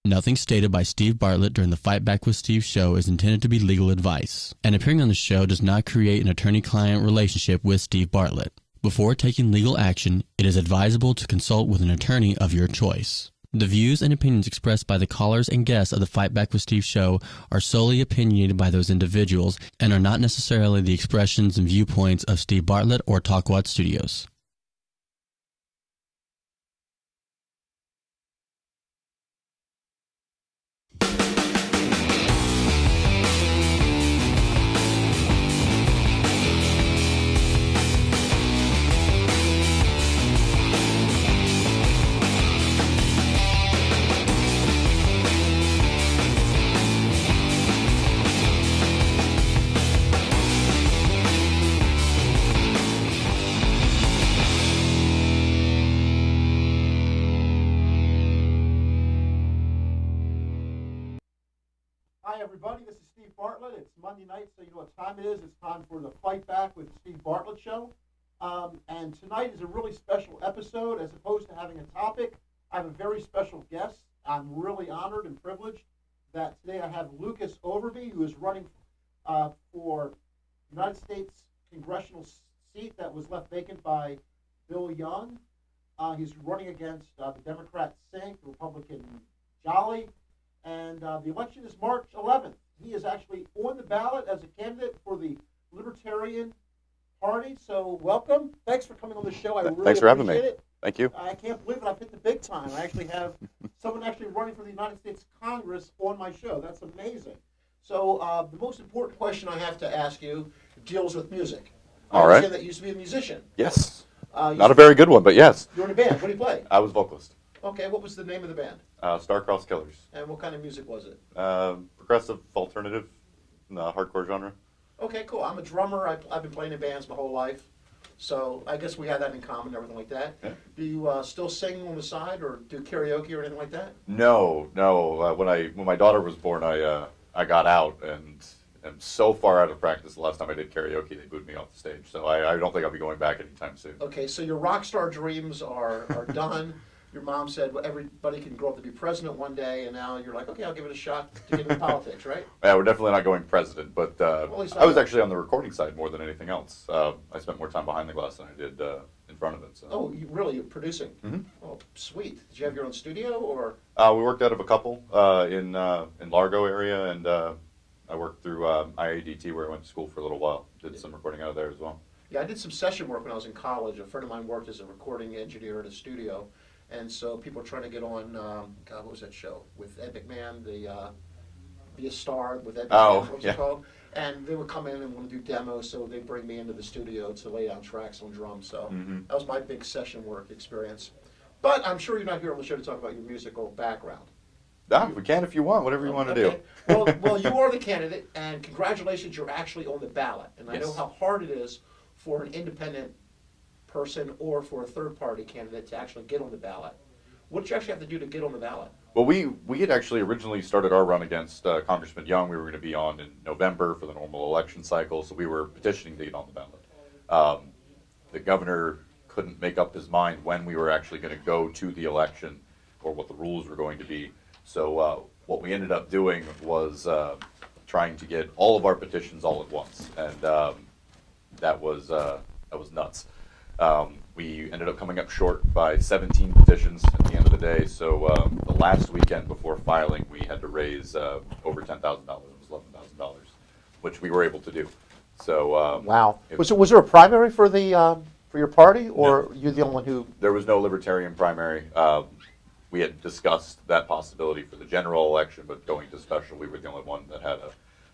Nothing stated by Steve Bartlett during the Fight Back with Steve show is intended to be legal advice, and appearing on the show does not create an attorney-client relationship with Steve Bartlett. Before taking legal action, it is advisable to consult with an attorney of your choice. The views and opinions expressed by the callers and guests of the Fight Back with Steve show are solely opinionated by those individuals and are not necessarily the expressions and viewpoints of Steve Bartlett or Talkwat Studios. Hi, everybody. This is Steve Bartlett. It's Monday night, so you know what time it is. It's time for the Fight Back with Steve Bartlett show. And tonight is a really special episode. As opposed to having a topic, I have a very special guest. I'm really honored and privileged that today I have Lucas Overby, who is running for United States congressional seat that was left vacant by Bill Young. He's running against the Democrat Sink, the Republican Jolly. And the election is March 11th. He is actually on the ballot as a candidate for the Libertarian Party. So welcome. Thanks for coming on the show. I really Thanks for having me. appreciate it. Thank you. I can't believe it. I've hit the big time. I actually have someone actually running for the United States Congress on my show. That's amazing. So the most important question I have to ask you deals with music. All right. I understand that you used to be a musician. Yes. Not a very good one, but yes. You're in a band. What do you play? I was vocalist. Okay. What was the name of the band? Star-Crossed Killers. And what kind of music was it? Progressive alternative in the hardcore genre. Okay, cool. I'm a drummer. I've been playing in bands my whole life. So I guess we have that in common and everything like that. Yeah. Do you still sing on the side or do karaoke or anything like that? No. When my daughter was born, I got out and am so far out of practice. The last time I did karaoke, they booted me off the stage. So I don't think I'll be going back anytime soon. Okay, so your rock star dreams are done. Your mom said, well, everybody can grow up to be president one day, and now you're like, okay, I'll give it a shot to get into politics, right? Yeah, we're definitely not going president, but Well, I was actually on the recording side more than anything else. I spent more time behind the glass than I did in front of it. So. Oh, you're producing? Mm-hmm. Oh, sweet. Did you have your own studio, or? We worked out of a couple in Largo area, and I worked through IADT where I went to school for a little while. Did some recording out of there as well. Yeah, I did some session work when I was in college. A friend of mine worked as a recording engineer at a studio. And so people are trying to get on, what was that show? With Ed McMahon, Be a Star with Ed McMahon, what was it called? And they would come in and want to do demos, so they bring me into the studio to lay down tracks on drums. So that was my big session work experience. But I'm sure you're not here on the show to talk about your musical background. We can if you want, whatever you want to do. Well, you are the candidate, and congratulations, you're actually on the ballot. And I know how hard it is for an independent person or for a third-party candidate to actually get on the ballot. What did you actually have to do to get on the ballot? Well, we had actually originally started our run against Congressman Young. We were going to be on in November for the normal election cycle, so we were petitioning to get on the ballot. The governor couldn't make up his mind when we were actually going to go to the election or what the rules were going to be. So what we ended up doing was trying to get all of our petitions all at once, and that was nuts. We ended up coming up short by 17 petitions at the end of the day, so the last weekend before filing, we had to raise over $10,000, it was $11,000, which we were able to do. So wow. Was there a primary for your party, or you're the only one who? There was no Libertarian primary. We had discussed that possibility for the general election, but going to special, we were the only one that had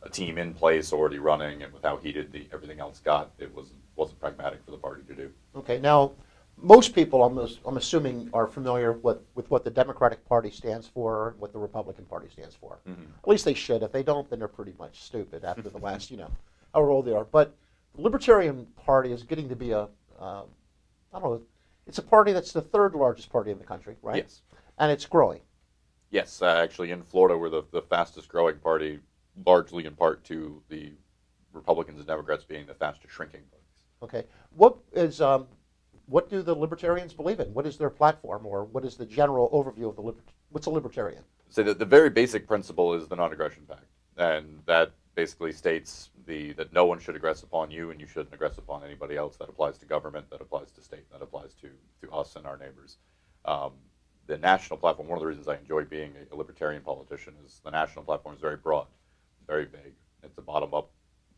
a team in place already running, and with how heated everything else got, it wasn't pragmatic for the party to do. Okay, now most people, I'm assuming, are familiar with what the Democratic Party stands for, what the Republican Party stands for. Mm-hmm. At least they should. If they don't, then they're pretty much stupid after the last, however old they are. But the Libertarian Party is getting to be I don't know, it's a party that's the third largest party in the country, right? Yes. And it's growing. Yes, actually in Florida we're the fastest growing party, largely in part to the Republicans and Democrats being the fastest shrinking parties. Okay. What do the Libertarians believe in? What is their platform, or what is the general overview of the What's a libertarian? So the very basic principle is the Non-Aggression Pact, and that basically states that no one should aggress upon you, and you shouldn't aggress upon anybody else. That applies to government, that applies to state, that applies to us and our neighbors. The national platform, one of the reasons I enjoy being a libertarian politician is the national platform is very broad, very vague. It's a bottom-up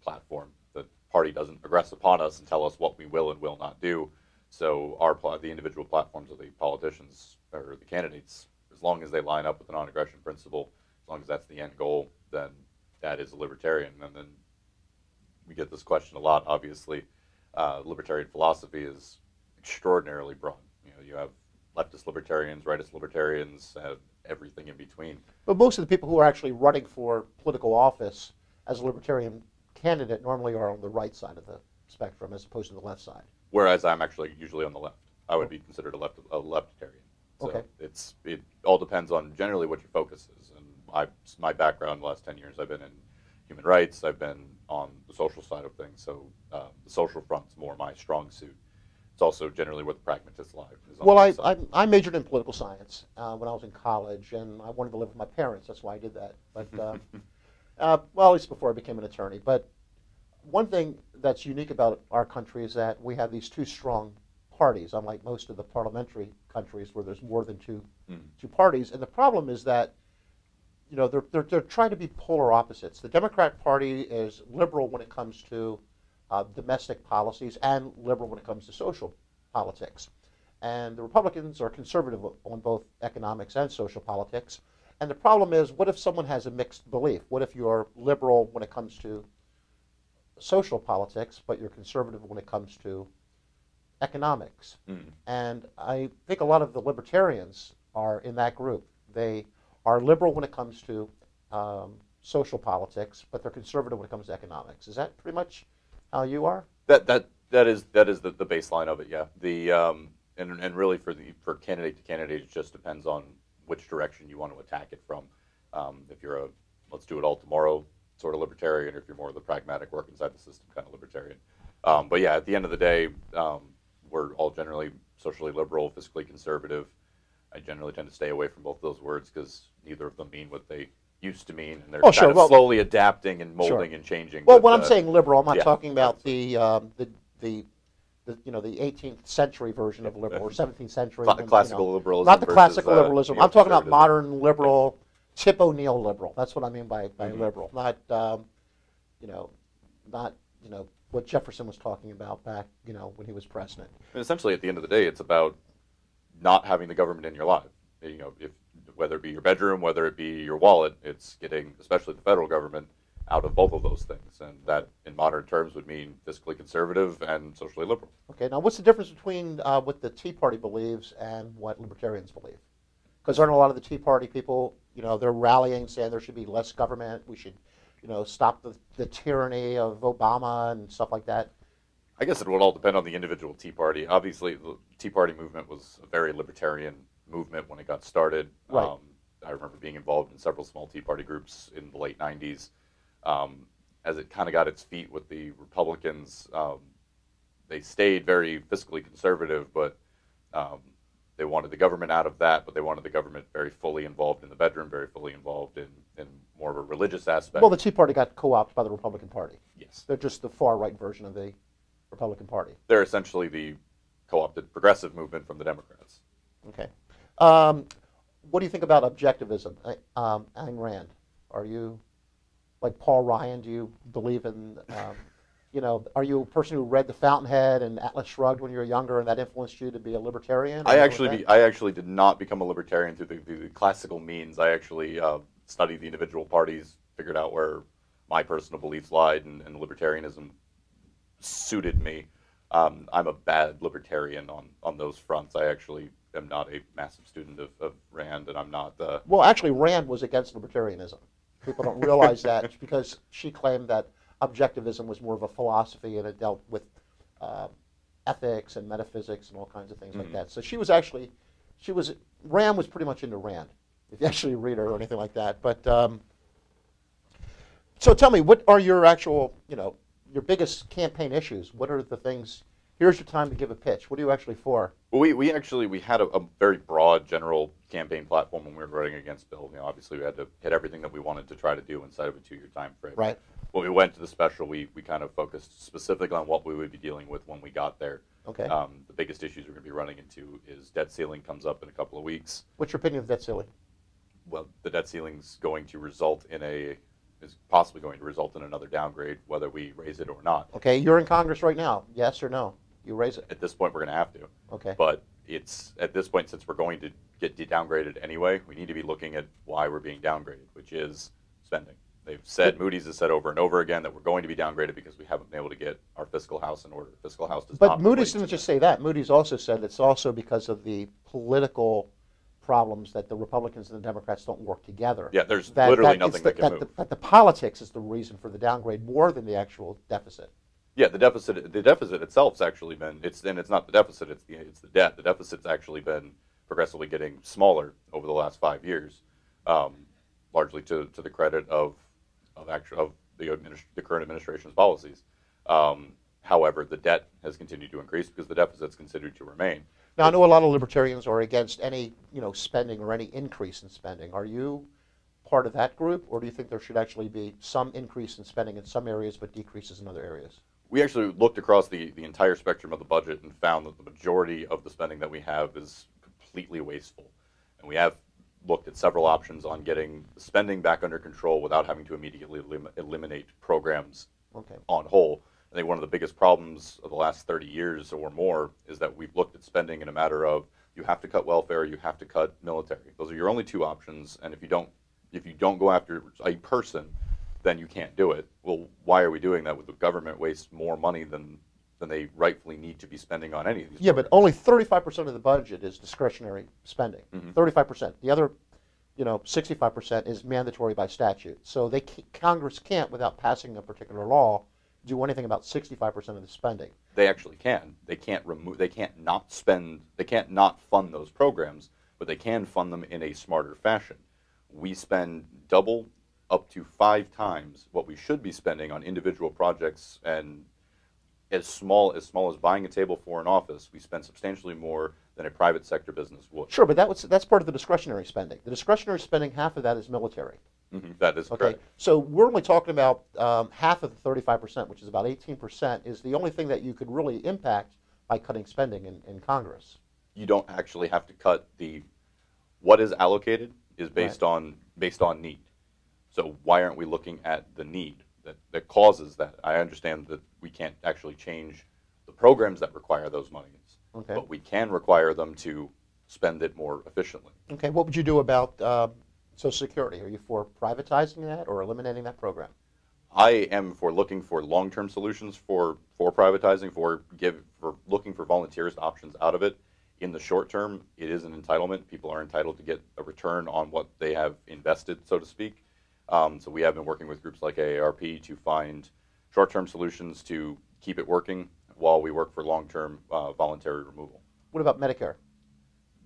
platform. The party doesn't aggress upon us and tell us what we will and will not do. So the individual platforms of the politicians or the candidates, as long as they line up with the non-aggression principle, as long as that's the end goal, then that is a libertarian. And then we get this question a lot, obviously. Libertarian philosophy is extraordinarily broad. You have leftist libertarians, rightist libertarians, everything in between. But most of the people who are actually running for political office as a libertarian candidate normally are on the right side of the spectrum as opposed to the left side. Whereas I'm actually usually on the left. I would be considered a leftitarian. So okay. It all depends on generally what your focus is. And my background the last 10 years, I've been in human rights. I've been on the social side of things. So the social front's more my strong suit. It's also generally where the pragmatists lie. Well, I majored in political science when I was in college, and I wanted to live with my parents. That's why I did that. But well, at least before I became an attorney. But one thing that's unique about our country is that we have these two strong parties, unlike most of the parliamentary countries where there's more than two parties. And the problem is that they're trying to be polar opposites. The Democrat Party is liberal when it comes to domestic policies and liberal when it comes to social politics. And the Republicans are conservative on both economics and social politics. And the problem is, what if someone has a mixed belief? What if you're liberal when it comes to social politics, but you're conservative when it comes to economics? And I think a lot of the libertarians are in that group. They are liberal when it comes to social politics, but they're conservative when it comes to economics. Is that pretty much how you are? That is the baseline of it. Yeah. And really for candidate to candidate, it just depends on which direction you want to attack it from. If you're a let's do it all tomorrow sort of libertarian, or if you're more of the pragmatic work inside the system kind of libertarian. But yeah, at the end of the day, we're all generally socially liberal, fiscally conservative. I generally tend to stay away from both of those words because neither of them mean what they used to mean, and they're slowly adapting and molding and changing. Well, when I'm saying liberal, I'm not talking about the 18th century version of liberal or 17th century classical liberalism. Not the classical liberalism. I'm talking about modern liberal, Tip O'Neill liberal. That's what I mean by liberal. Not what Jefferson was talking about back when he was president. And essentially, at the end of the day, it's about not having the government in your life. Whether it be your bedroom, whether it be your wallet, it's getting, especially the federal government, out of both of those things. And that, in modern terms, would mean fiscally conservative and socially liberal. Okay, now what's the difference between what the Tea Party believes and what libertarians believe? Because aren't a lot of the Tea Party people, they're rallying, saying there should be less government, we should, stop the tyranny of Obama and stuff like that? I guess it would all depend on the individual Tea Party. Obviously, the Tea Party movement was a very libertarian movement when it got started. Right. I remember being involved in several small Tea Party groups in the late 90s. As it kind of got its feet with the Republicans, they stayed very fiscally conservative, but they wanted the government out of that, but they wanted the government very fully involved in the bedroom, very fully involved in more of a religious aspect. Well, the Tea Party got co-opted by the Republican Party. Yes. They're just the far-right version of the Republican Party. They're essentially the co-opted progressive movement from the Democrats. Okay. What do you think about objectivism? Ayn Rand, are you, like Paul Ryan, do you believe in, are you a person who read The Fountainhead and Atlas Shrugged when you were younger and that influenced you to be a libertarian? I actually did not become a libertarian through the classical means. I actually studied the individual parties, figured out where my personal beliefs lied, and libertarianism suited me. I'm a bad libertarian on those fronts. I actually am not a massive student of Rand, and I'm not the... Well, actually, Rand was against libertarianism. People don't realize that because she claimed that objectivism was more of a philosophy and it dealt with ethics and metaphysics and all kinds of things like that. So Rand was pretty much into Rand, if you actually read her or anything like that. But so tell me, what are your actual, your biggest campaign issues? What are the things here's your time to give a pitch. What are you actually for? Well, we had a very broad general campaign platform when we were running against Bill. Obviously we had to hit everything that we wanted to try to do inside of a 2-year time frame. Right. When we went to the special, we kind of focused specifically on what we would be dealing with when we got there. Okay. The biggest issues we're going to be running into is debt ceiling comes up in a couple of weeks. What's your opinion of debt ceiling? Well, the debt ceiling's going to result in is possibly going to result in another downgrade, whether we raise it or not. Okay, you're in Congress right now. Yes or no? You raise it. At this point, we're going to have to. Okay. But it's at this point, since we're going to get downgraded anyway, we need to be looking at why we're being downgraded, which is spending. They've said, Moody's has said over and over again that we're going to be downgraded because we haven't been able to get our fiscal house in order. Fiscal house does not. But Moody's didn't just say that. Moody's also said it's also because of the political problems that the Republicans and the Democrats don't work together. Yeah, there's literally nothing that can move. That the politics is the reason for the downgrade more than the actual deficit. Yeah, the deficit itself's actually been it's not the deficit, it's the debt. The deficit's actually been progressively getting smaller over the last 5 years, largely to the credit of the current administration's policies. However, the debt has continued to increase because the deficit's considered to remain. Now, I know a lot of libertarians are against any spending or any increase in spending. Are you part of that group, or do you think there should actually be some increase in spending in some areas but decreases in other areas? We actually looked across the entire spectrum of the budget and found that the majority of the spending that we have is completely wasteful. And we have looked at several options on getting the spending back under control without having to immediately eliminate programs on whole. I think one of the biggest problems of the last 30 years or more is that we've looked at spending in a matter of you have to cut welfare, you have to cut military. Those are your only two options, and if you don't go after a person, then you can't do it. Well, why are we doing that? With the government wastes more money than they rightfully need to be spending on any of these programs. But only 35% of the budget is discretionary spending. 35%. The other 65% is mandatory by statute. So Congress can't, without passing a particular law, do anything about 65% of the spending. They actually can. They can't not fund those programs, but they can fund them in a smarter fashion. We spend double up to 5 times what we should be spending on individual projects, and as small as buying a table for an office, we spend substantially more than a private sector business would. Sure, but that's part of the discretionary spending. The discretionary spending, half of that is military. That is correct. So we're only talking about half of the 35%, which is about 18%, is the only thing that you could really impact by cutting spending in Congress. You don't actually have to cut what is allocated is based on need. So why aren't we looking at the need that causes that? I understand that we can't actually change the programs that require those monies, but we can require them to spend it more efficiently. Okay, what would you do about Social Security? Are you for privatizing that or eliminating that program? I am for looking for long-term solutions for privatizing, for looking for volunteerist options out of it. In the short term, it is an entitlement. People are entitled to get a return on what they have invested, so to speak. So we have been working with groups like AARP to find short-term solutions to keep it working while we work for long-term voluntary removal. What about Medicare?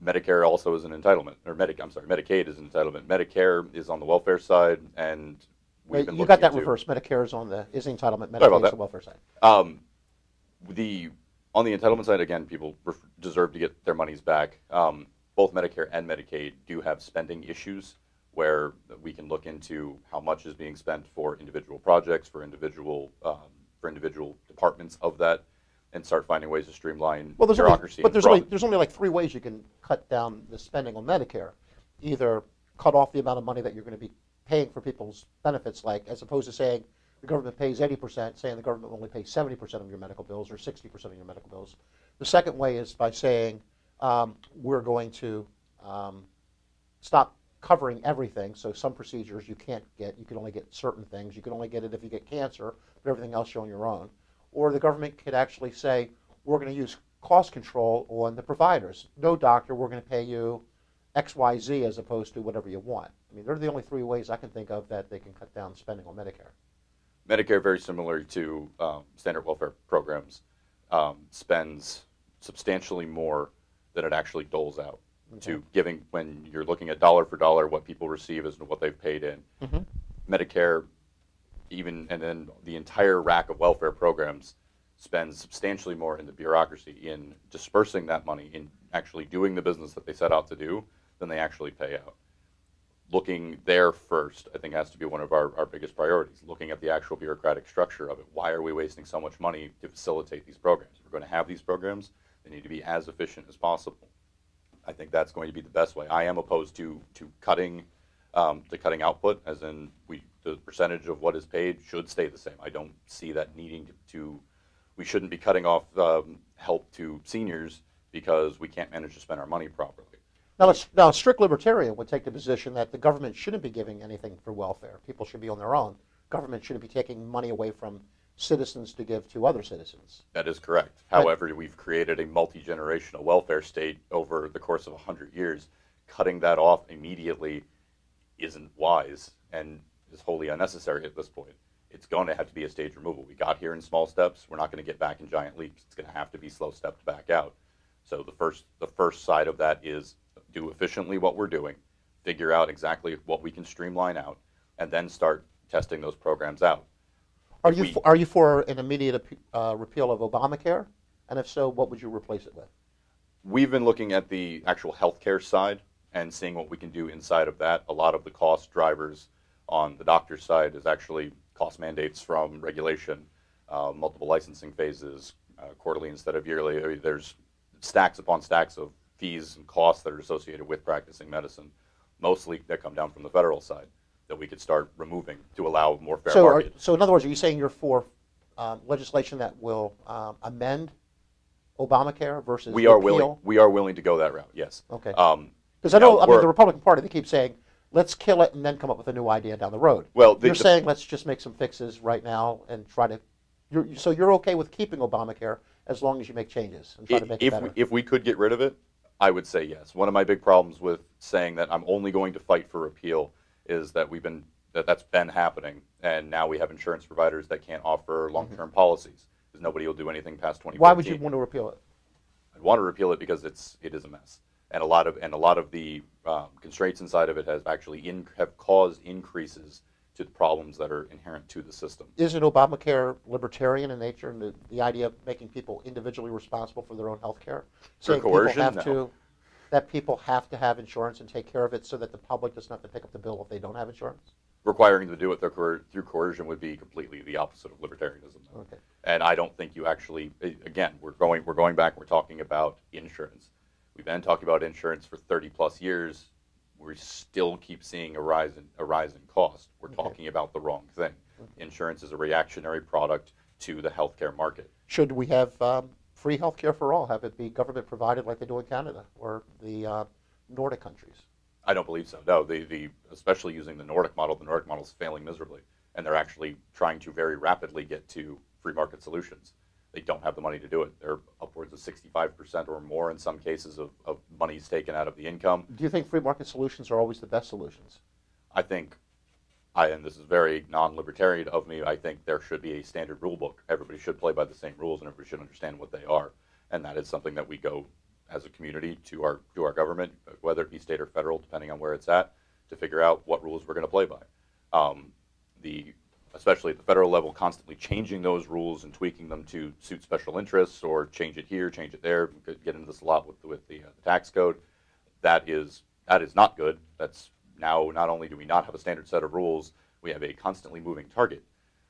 Medicare also is an entitlement, or Medicaid is an entitlement. Medicare is on the welfare side, and we've been you got that reversed. Medicare is the entitlement. Medicaid is the welfare side. On the entitlement side, again, people deserve to get their monies back. Both Medicare and Medicaid do have spending issues where we can look into how much is being spent for individual projects, for individual departments of that, and start finding ways to streamline bureaucracy. There's only like 3 ways you can cut down the spending on Medicare. Either cut off the amount of money that you're going to be paying for people's benefits, like as opposed to saying the government pays 80%, saying the government will only pay 70% of your medical bills or 60% of your medical bills. The second way is by saying we're going to stop covering everything. So some procedures you can't get. You can only get certain things. You can only get it if you get cancer, but everything else you're on your own. Or the government could actually say, we're going to use cost control on the providers. No doctor, we're going to pay you X, Y, Z as opposed to whatever you want. I mean, they're the only 3 ways I can think of that they can cut down spending on Medicare. Medicare, very similar to standard welfare programs, spends substantially more than it actually doles out. To giving, when you're looking at dollar for dollar what people receive as to what they've paid in. Medicare, and then the entire rack of welfare programs spends substantially more in the bureaucracy, in dispersing that money, in actually doing the business that they set out to do, than they actually pay out. Looking there first, I think, has to be one of our biggest priorities. Looking at the actual bureaucratic structure of it. Why are we wasting so much money to facilitate these programs? If we're going to have these programs, they need to be as efficient as possible. I think that's going to be the best way. I am opposed to cutting output, as in the percentage of what is paid should stay the same. I don't see that needing to we shouldn't be cutting off help to seniors because we can't manage to spend our money properly. Now, a strict libertarian would take the position that the government shouldn't be giving anything for welfare. People should be on their own. Government shouldn't be taking money away from citizens to give to other citizens. That is correct. However, we've created a multi-generational welfare state over the course of 100 years. Cutting that off immediately isn't wise and is wholly unnecessary at this point. It's going to have to be a staged removal. We got here in small steps. We're not going to get back in giant leaps. It's going to have to be slow stepped back out. So the first side of that is do efficiently what we're doing, figure out exactly what we can streamline out, and then start testing those programs out. Are you for an immediate repeal of Obamacare? And if so, what would you replace it with? We've been looking at the actual healthcare side and seeing what we can do inside of that. A lot of the cost drivers on the doctor's side is actually cost mandates from regulation, multiple licensing phases, quarterly instead of yearly. There's stacks upon stacks of fees and costs that are associated with practicing medicine, mostly that come down from the federal side, that we could start removing to allow more fair market. So in other words, are you saying you're for legislation that will amend Obamacare versus we are repeal? We are willing to go that route, yes. Okay. Because I know, the Republican Party, they keep saying, let's kill it and then come up with a new idea down the road. Well, you're saying let's just make some fixes right now and try to. So you're okay with keeping Obamacare as long as you make changes and try to make it better? If we could get rid of it, I would say yes. One of my big problems with saying that I'm only going to fight for repeal is that that's been happening, and now we have insurance providers that can't offer long-term policies because nobody will do anything past 2014. Why would you want to repeal it? I'd want to repeal it because it is a mess, and a lot of the constraints inside of it have caused increases to the problems that are inherent to the system. Isn't Obamacare libertarian in nature, and the idea of making people individually responsible for their own health care? Through coercion? That people have to have insurance and take care of it so that the public doesn't have to pick up the bill if they don't have insurance? Requiring them to do it through coercion would be completely the opposite of libertarianism. Okay. And I don't think you actually, again, we're going back, we're talking about insurance. We've been talking about insurance for 30 plus years. We still keep seeing a rise in cost. We're talking about the wrong thing. Insurance is a reactionary product to the healthcare market. Should we have free healthcare for all? Have it be government provided like they do in Canada or the Nordic countries? I don't believe so. No, especially using the Nordic model is failing miserably, and they're actually trying to very rapidly get to free market solutions. They don't have the money to do it. They're upwards of 65% or more in some cases of monies taken out of the income. Do you think free market solutions are always the best solutions? I think, and this is very non-libertarian of me, I think there should be a standard rule book. Everybody should play by the same rules, and everybody should understand what they are. And that is something that we go as a community to our government, whether it be state or federal, depending on where it's at, to figure out what rules we're going to play by. Especially at the federal level, constantly changing those rules and tweaking them to suit special interests, or change it here, change it there. We could get into this a lot with the tax code. That is not good. That's now, not only do we not have a standard set of rules, we have a constantly moving target.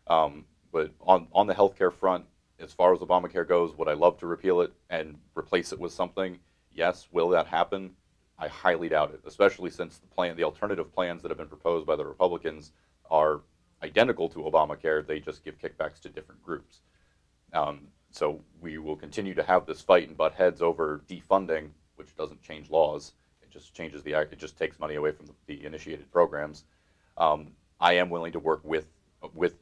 But on the healthcare front, as far as Obamacare goes, would I love to repeal it and replace it with something? Yes. Will that happen? I highly doubt it, especially since the alternative plans that have been proposed by the Republicans are identical to Obamacare. They just give kickbacks to different groups. So we will continue to have this fight and butt heads over defunding, which doesn't change laws. It just changes it just takes money away from the initiated programs. I am willing to work with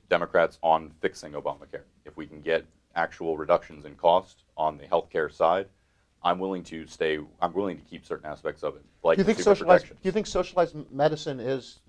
Democrats on fixing Obamacare. If we can get actual reductions in cost on the healthcare side, I'm willing to keep certain aspects of it. Like, do you think socialized medicine is,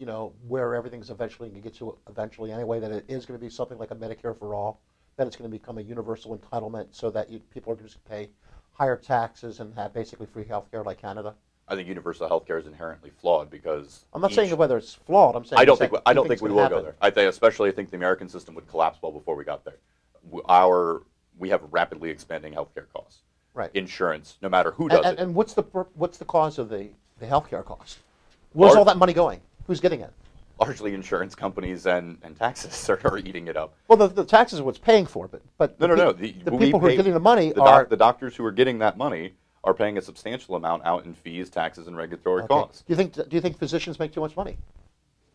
where everything's eventually going to get to eventually anyway, that it is going to be something like a Medicare for all, that it's going to become a universal entitlement so that people are just going to pay higher taxes and have basically free health care like Canada? I think universal health care is inherently flawed because I'm not saying whether it's flawed. I'm saying I don't think we will go there. I think the American system would collapse well before we got there. Our we have rapidly expanding healthcare costs. Right. Insurance, no matter who does it. And what's the cause of the healthcare cost? Where's all that money going? Who's getting it? Largely insurance companies and taxes are eating it up. Well, the taxes are what's paying for it, but No. the people who are getting the money the doctors who are getting that money are paying a substantial amount out in fees, taxes, and regulatory costs. Do you think physicians make too much money?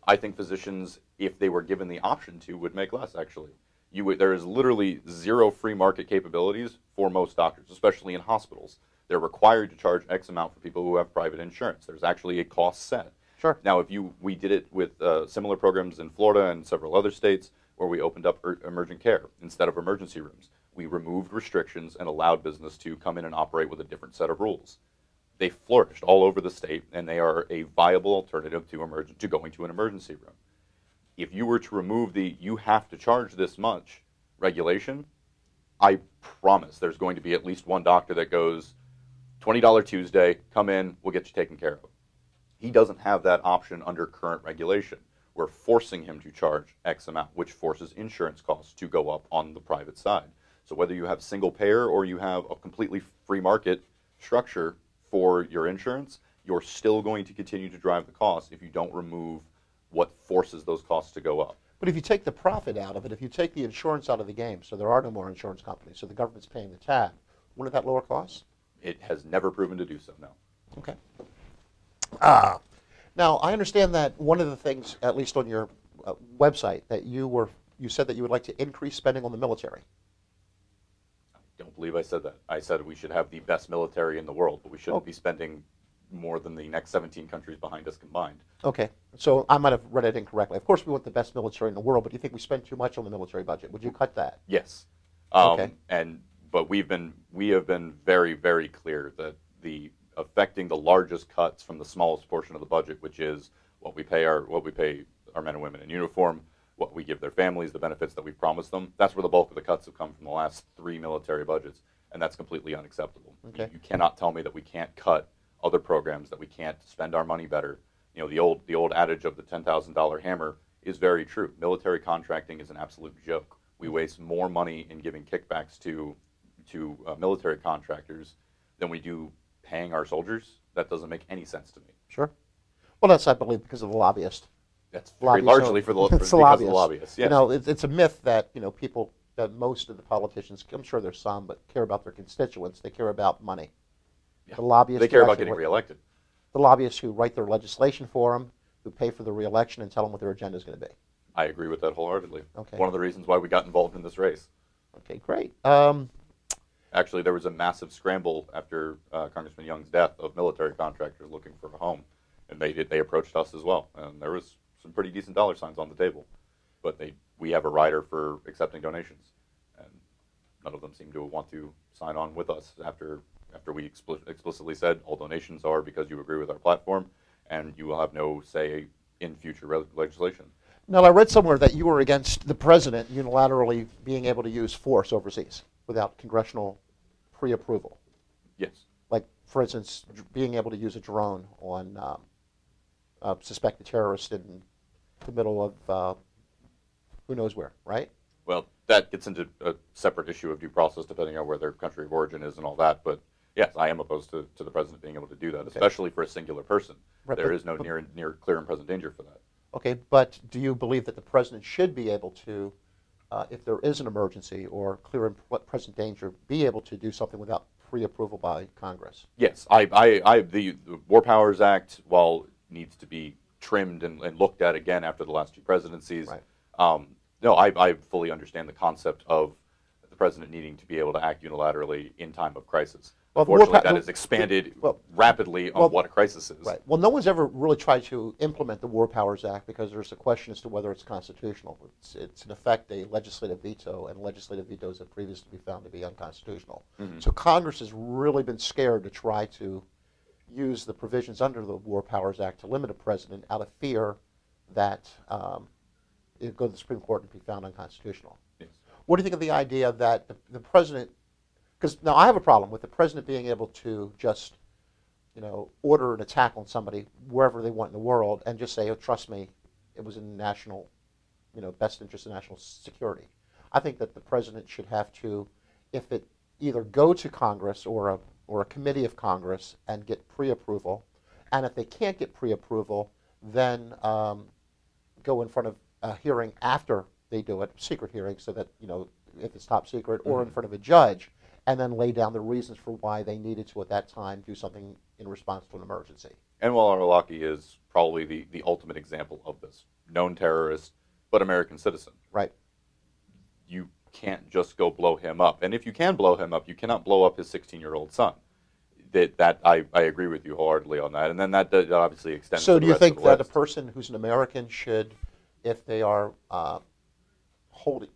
I think physicians, if they were given the option to, would make less. Actually, there is literally zero free market capabilities for most doctors, especially in hospitals. They're required to charge X amount for people who have private insurance. There's actually a cost set. Sure. Now, we did it with similar programs in Florida and several other states where we opened up emergent care instead of emergency rooms. We removed restrictions and allowed business to come in and operate with a different set of rules. They flourished all over the state, and they are a viable alternative to going to an emergency room. If you were to remove the "you have to charge this much" regulation, I promise there's going to be at least one doctor that goes, $20 Tuesday, come in, we'll get you taken care of. He doesn't have that option under current regulation. We're forcing him to charge X amount, which forces insurance costs to go up on the private side. So whether you have single payer or you have a completely free market structure for your insurance, you're still going to continue to drive the cost if you don't remove what forces those costs to go up. But if you take the profit out of it, if you take the insurance out of the game, so there are no more insurance companies, so the government's paying the tab, wouldn't that lower costs? It has never proven to do so, no. Okay. Now, I understand that one of the things, at least on your website, that you said that you would like to increase spending on the military. I don't believe I said that. I said we should have the best military in the world, but we shouldn't be spending more than the next 17 countries behind us combined. Okay. So I might have read it incorrectly. Of course, we want the best military in the world, but do you think we spend too much on the military budget? Would you cut that? Yes. Okay. But we have been very, very clear that affecting the largest cuts from the smallest portion of the budget, which is what we pay our men and women in uniform, what we give their families, the benefits that we promised them. That's where the bulk of the cuts have come from the last 3 military budgets, and that's completely unacceptable. Okay. You cannot tell me that we can't cut other programs, that we can't spend our money better. You know, the old adage of the $10,000 hammer is very true. Military contracting is an absolute joke. We waste more money in giving kickbacks to military contractors than we do paying our soldiers. That doesn't make any sense to me. Sure. Well, that's, I believe, because of the lobbyist. That's very largely because of the lobbyists. Yes. You know, it's a myth that, that most of the politicians, I'm sure there's some, but care about their constituents. They care about money. Yeah. The lobbyists. They care about getting reelected. The lobbyists who write their legislation for them, who pay for the reelection and tell them what their agenda is going to be. I agree with that wholeheartedly. Okay. One of the reasons why we got involved in this race. Okay, great. Actually, there was a massive scramble after Congressman Young's death of military contractors looking for a home, and they approached us as well, and there was some pretty decent dollar signs on the table, but we have a rider for accepting donations, and none of them seem to want to sign on with us after we explicitly said all donations are because you agree with our platform, and you will have no say in future legislation. Now, I read somewhere that you were against the president unilaterally being able to use force overseas without congressional pre-approval. Yes. Like, for instance, being able to use a drone on a suspected terrorist in the middle of who knows where, right? Well, that gets into a separate issue of due process depending on where their country of origin is and all that, but yes, I am opposed to the president being able to do that, especially for a singular person. Right, there is no near clear and present danger for that. Okay, but do you believe that the president should be able to, if there is an emergency or clear and present danger, be able to do something without pre-approval by Congress? Yes, the War Powers Act, while it needs to be trimmed and looked at again after the last 2 presidencies, right. No, I fully understand the concept of the president needing to be able to act unilaterally in time of crisis. Well, unfortunately, that has expanded rapidly on what a crisis is. Right. Well, no one's ever really tried to implement the War Powers Act because there's a question as to whether it's constitutional. It's in effect a legislative veto, and legislative vetoes have previously been found to be unconstitutional. Mm-hmm. So Congress has really been scared to try to use the provisions under the War Powers Act to limit a president out of fear that it go to the Supreme Court and be found unconstitutional. Yes. What do you think of the idea that the president, because now I have a problem with the president being able to just, order an attack on somebody wherever they want in the world and just say, oh, trust me, it was in national, best interest of national security. I think that the president should have to if it either go to Congress or a committee of Congress and get pre-approval, and if they can't get pre-approval, then go in front of a hearing after they do it, secret hearing, so that, if it's top secret, or in front of a judge, and then lay down the reasons for why they needed to, at that time, do something in response to an emergency. Anwar al-Awlaki is probably the ultimate example of this. Known terrorist, but American citizen. Right. You can't just go blow him up. And if you can blow him up, you cannot blow up his 16-year-old son. I agree with you wholeheartedly on that. And then that obviously extends to the rest of the list. So do you think that a person who's an American should, if they are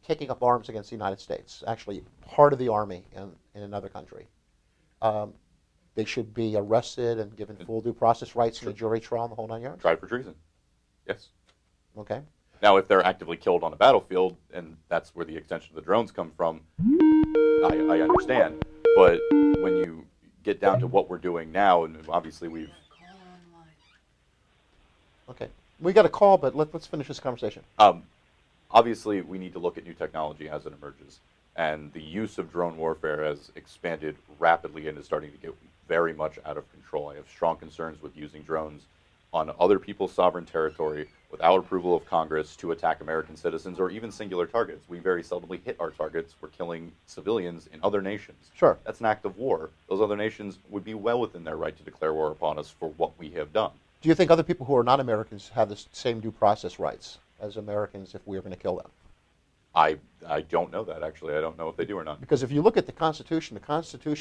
taking up arms against the United States, actually part of the army in another country, they should be arrested and given full due process rights in a jury trial and the whole 9 yards? Tried for treason. Yes. Okay. Now, if they're actively killed on a battlefield, and that's where the extension of the drones come from, I understand. But when you get down to what we're doing now, and obviously we've... Okay. We got a call, but let's finish this conversation. Obviously, we need to look at new technology as it emerges. And the use of drone warfare has expanded rapidly and is starting to get very much out of control. I have strong concerns with using drones on other people's sovereign territory without approval of Congress to attack American citizens or even singular targets. We very seldomly hit our targets. We're killing civilians in other nations. Sure. That's an act of war. Those other nations would be well within their right to declare war upon us for what we have done. Do you think other people who are not Americans have the same due process rights as Americans if we were going to kill them? I don't know that, actually. I don't know if they do or not. Because if you look at the Constitution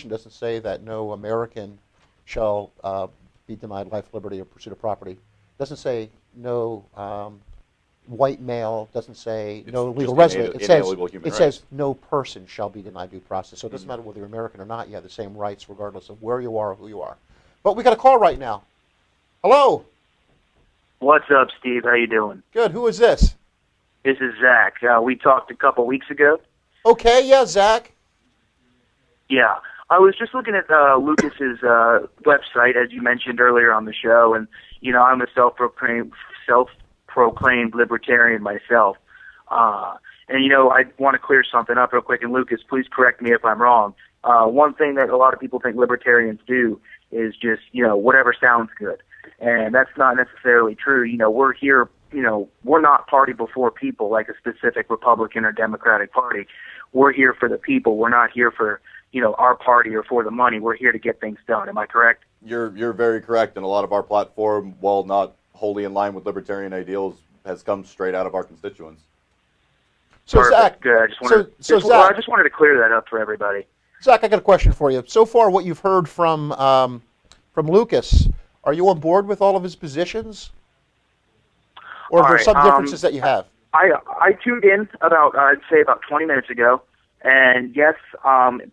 doesn't say that no American shall be denied life, liberty, or pursuit of property. It doesn't say no white male. Doesn't say no legal resident. It says no person shall be denied due process. So it doesn't matter whether you're American or not. You have the same rights regardless of where you are or who you are. But we got a call right now. Hello. What's up, Steve? How you doing? Good. Who is this? This is Zach. We talked a couple weeks ago. Okay. Yeah, Zach. Yeah. I was just looking at Lucas's website, as you mentioned earlier on the show, and I'm a self-proclaimed libertarian myself, and I want to clear something up real quick. And Lucas, please correct me if I'm wrong. One thing that a lot of people think libertarians do is just whatever sounds good, and that's not necessarily true. We're here. We're not party before people like a specific Republican or Democratic Party. We're here for the people. We're not here for our party or for the money. We're here to get things done. Am I correct? You're very correct, and a lot of our platform, while not wholly in line with libertarian ideals, has come straight out of our constituents. So Perfect. Zach, good. I just wanted to clear that up for everybody. Zach, I got a question for you. So far, what you've heard from Lucas, are you on board with all of his positions, or are there some differences that you have? I tuned in I'd say about 20 minutes ago. And yes,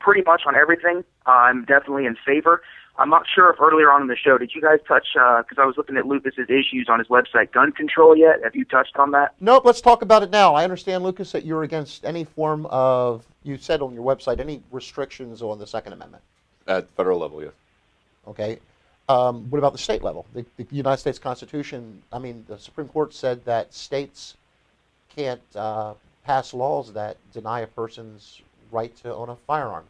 pretty much on everything, I'm definitely in favor. I'm not sure if earlier on in the show, did you guys touch, because I was looking at Lucas's issues on his website, gun control yet? Have you touched on that? Nope, let's talk about it now. I understand, Lucas, that you're against any form of, you said on your website, any restrictions on the Second Amendment. At the federal level, yes. Okay. What about the state level? The United States Constitution, the Supreme Court said that states can't pass laws that deny a person's right to own a firearm.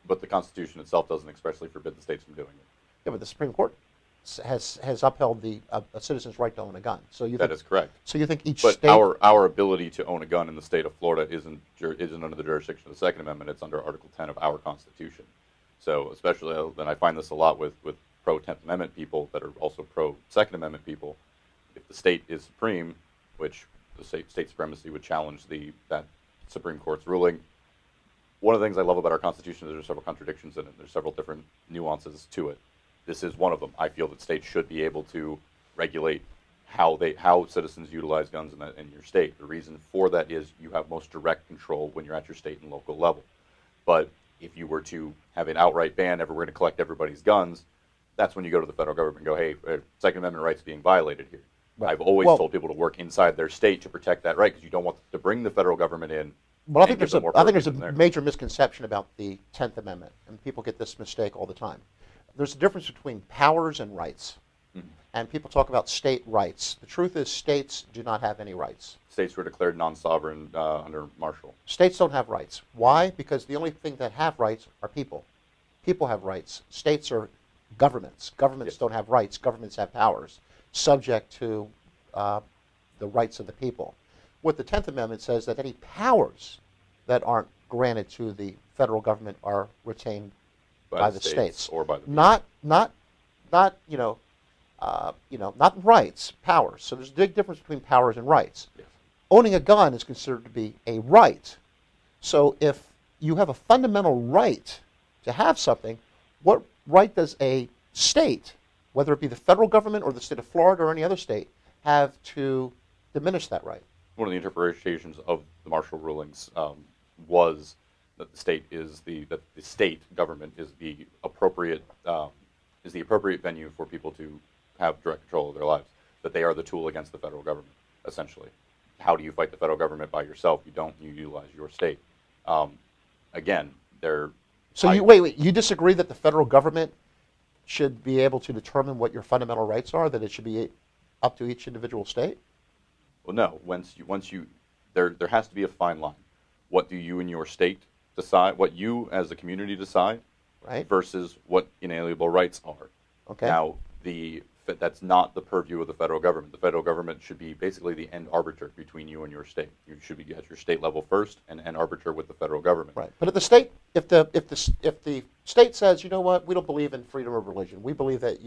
But the Constitution itself doesn't expressly forbid the states from doing it. Yeah, but the Supreme Court has upheld a citizen's right to own a gun. So that is correct. So you think each but state... our ability to own a gun in the state of Florida isn't under the jurisdiction of the Second Amendment. It's under Article 10 of our Constitution. So especially, and I find this a lot with pro-10th Amendment people that are also pro-Second Amendment people, if the state is supreme, which the state supremacy would challenge that Supreme Court's ruling. One of the things I love about our Constitution is there's several contradictions in it. There's several different nuances to it. This is one of them. I feel that states should be able to regulate how citizens utilize guns in your state. The reason for that is you have most direct control when you're at your state and local level. But if you were to have an outright ban, we're going to collect everybody's guns, that's when you go to the federal government and go, hey, Second Amendment rights being violated here. Right. I've always told people to work inside their state to protect that right because you don't want to bring the federal government in. Well, I think there's a major misconception about the 10th Amendment, and people get this mistake all the time. There's a difference between powers and rights. Mm-hmm. and people talk about state rights. The truth is states do not have any rights. States were declared non-sovereign under Marshall. States don't have rights. Why? Because the only thing that have rights are people. People have rights. States are governments. Governments don't have rights. Governments have powers subject to the rights of the people. What the 10th Amendment says that any powers that aren't granted to the federal government are retained by the states or by the people. not not rights, powers. So there's a big difference between powers and rights. Yes. Owning a gun is considered to be a right. So if you have a fundamental right to have something, what right does a state, whether it be the federal government or the state of Florida or any other state, have to diminish that right? One of the interpretations of the Marshall rulings was that the state government is the appropriate venue for people to have direct control of their lives. That they are the tool against the federal government, essentially. How do you fight the federal government by yourself? You don't. You utilize your state. Again, they're. So you disagree that the federal government should be able to determine what your fundamental rights are? That it should be up to each individual state? Well, no. There has to be a fine line. What do you and your state decide? What you as a community decide, right? Versus what inalienable rights are. Okay. Now, that's not the purview of the federal government. The federal government should be basically the end arbiter between you and your state. You should be at your state level first and end arbiter with the federal government. Right. But if the state says, you know what, we don't believe in freedom of religion. We believe that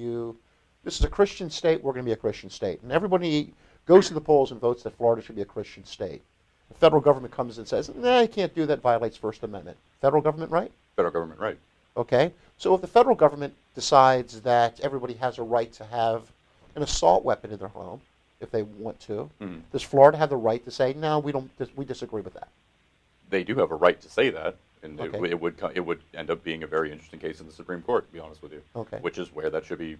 this is a Christian state, we're going to be a Christian state. And everybody goes to the polls and votes that Florida should be a Christian state. The federal government comes and says, no, you can't do that, violates First Amendment. Federal government right? Federal government right. Okay. So if the federal government decides that everybody has a right to have an assault weapon in their home, if they want to, does Florida have the right to say, no, we disagree with that? They do have a right to say that, and Okay. it would end up being a very interesting case in the Supreme Court, to be honest with you. Okay. Which is where that should be